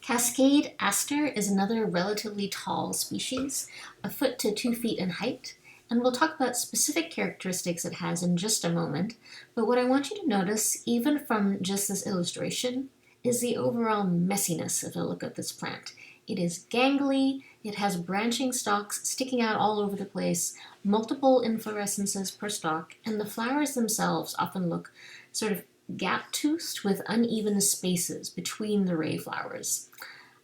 Cascade Aster is another relatively tall species, a foot to 2 feet in height, and we'll talk about specific characteristics it has in just a moment. But what I want you to notice, even from just this illustration, is the overall messiness if you look at this plant. It is gangly, it has branching stalks sticking out all over the place, multiple inflorescences per stalk, and the flowers themselves often look sort of gap-toothed with uneven spaces between the ray flowers.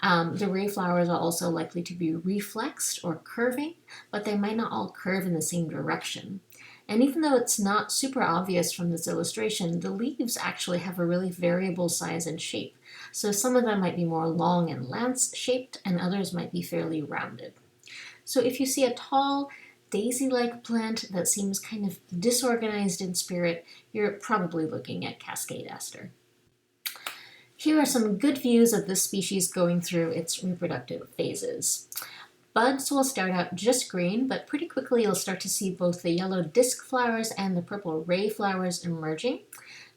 The ray flowers are also likely to be reflexed or curving, but they might not all curve in the same direction. And even though it's not super obvious from this illustration, the leaves actually have a really variable size and shape. So some of them might be more long and lance-shaped, and others might be fairly rounded. So if you see a tall, daisy-like plant that seems kind of disorganized in spirit, you're probably looking at Cascade Aster. Here are some good views of this species going through its reproductive phases. Buds will start out just green, but pretty quickly you'll start to see both the yellow disc flowers and the purple ray flowers emerging.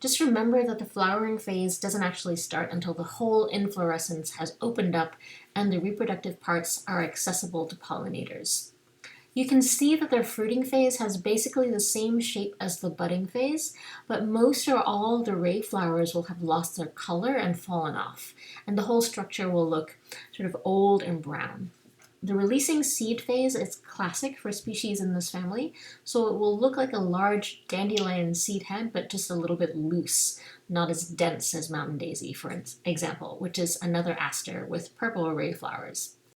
Just remember that the flowering phase doesn't actually start until the whole inflorescence has opened up and the reproductive parts are accessible to pollinators. You can see that their fruiting phase has basically the same shape as the budding phase, but most or all of the ray flowers will have lost their color and fallen off, and the whole structure will look sort of old and brown. The releasing seed phase is classic for species in this family, so it will look like a large dandelion seed head, but just a little bit loose, not as dense as mountain daisy, for example, which is another aster with purple ray flowers.